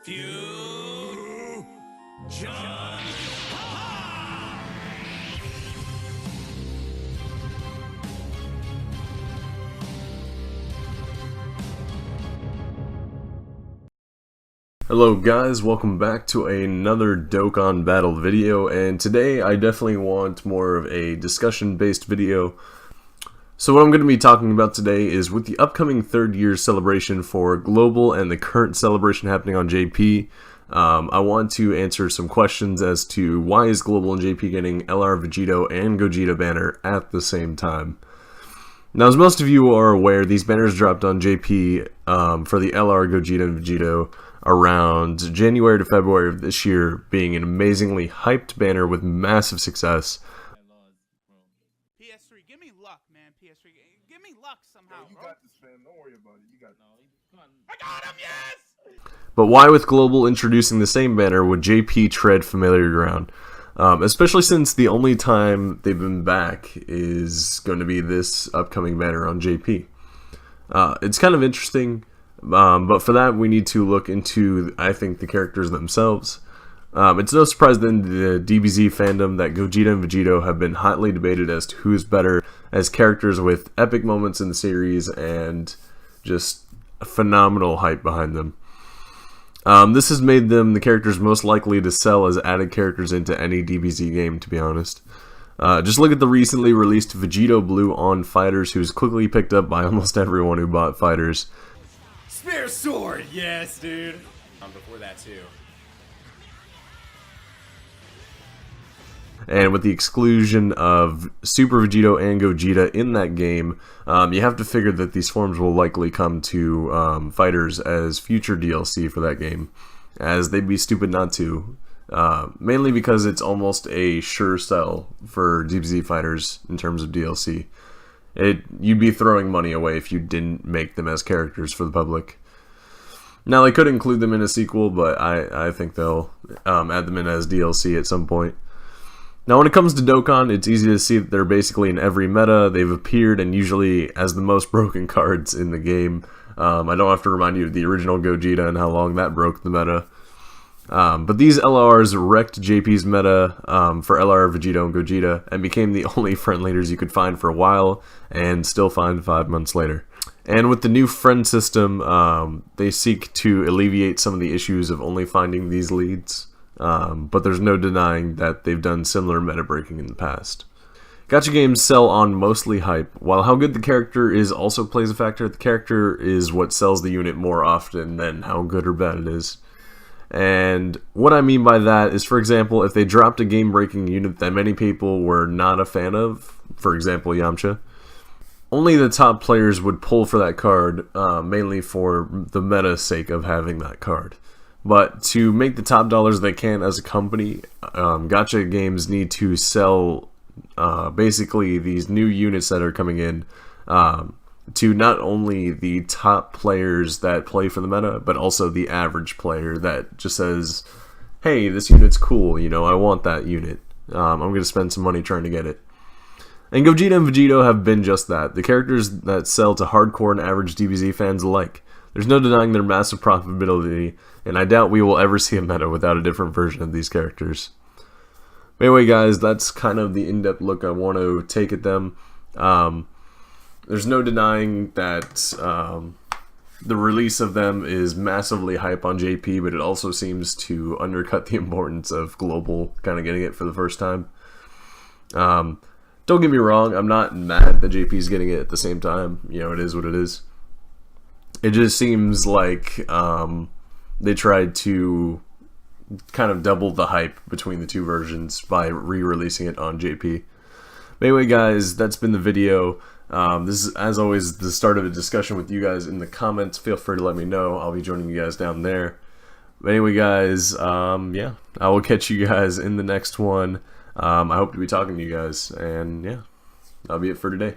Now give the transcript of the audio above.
Hello guys, welcome back to another Dokkan battle video, and today I definitely want more of a discussion based video. So what I'm going to be talking about today is with the upcoming 3rd year celebration for Global and the current celebration happening on JP, I want to answer some questions as to why is Global and JP getting LR Vegito and Gogeta banner at the same time. Now, as most of you are aware, these banners dropped on JP for the LR Gogeta and Vegito around January to February of this year, being an amazingly hyped banner with massive success. PS3, give me luck, man. PS3, give me luck somehow. Yo, you got this, man. Don't worry about it. You got I got him, yes! But why, with Global introducing the same banner, would JP tread familiar ground? Especially since the only time they've been back is going to be this upcoming banner on JP. It's kind of interesting. But for that, we need to look into, I think, the characters themselves. It's no surprise then the DBZ fandom that Gogeta and Vegito have been hotly debated as to who's better as characters, with epic moments in the series and just phenomenal hype behind them. This has made them the characters most likely to sell as added characters into any DBZ game, to be honest. Just look at the recently released Vegito Blue on Fighters, who's quickly picked up by almost everyone who bought Fighters. Spear sword, yes, dude. Before that too. And with the exclusion of Super Vegito and Gogeta in that game, you have to figure that these forms will likely come to Fighters as future DLC for that game, as they'd be stupid not to. Mainly because it's almost a sure sell for DBZ Fighters in terms of DLC. You'd be throwing money away if you didn't make them as characters for the public. Now, they could include them in a sequel, but I think they'll add them in as DLC at some point. Now, when it comes to Dokkan, it's easy to see that they're basically in every meta. They've appeared, and usually as the most broken cards in the game. I don't have to remind you of the original Gogeta and how long that broke the meta. But these LRs wrecked JP's meta for LR, Vegito, and Gogeta, and became the only friend leaders you could find for a while, and still find 5 months later. And with the new friend system, they seek to alleviate some of the issues of only finding these leads, but there's no denying that they've done similar meta breaking in the past. Gacha games sell on mostly hype. While how good the character is also plays a factor, the character is what sells the unit more often than how good or bad it is. And what I mean by that is, for example, if they dropped a game-breaking unit that many people were not a fan of, for example Yamcha, only the top players would pull for that card, mainly for the meta sake of having that card. But to make the top dollars they can as a company, gacha games need to sell basically these new units that are coming in to not only the top players that play for the meta, but also the average player that just says, hey, this unit's cool, you know, I want that unit. I'm going to spend some money trying to get it. And Gogeta and Vegito have been just that, the characters that sell to hardcore and average DBZ fans alike. There's no denying their massive profitability, and I doubt we will ever see a meta without a different version of these characters. But anyway, guys, that's kind of the in-depth look I want to take at them. There's no denying that the release of them is massively hype on JP, but it also seems to undercut the importance of Global kind of getting it for the first time. Don't get me wrong, I'm not mad that JP's getting it at the same time. You know, it is what it is. It just seems like they tried to kind of double the hype between the two versions by re-releasing it on JP. But anyway, guys, that's been the video. This is, as always, the start of a discussion with you guys in the comments. Feel free to let me know. I'll be joining you guys down there. But anyway, guys, yeah, I will catch you guys in the next one. I hope to be talking to you guys, and yeah, that'll be it for today.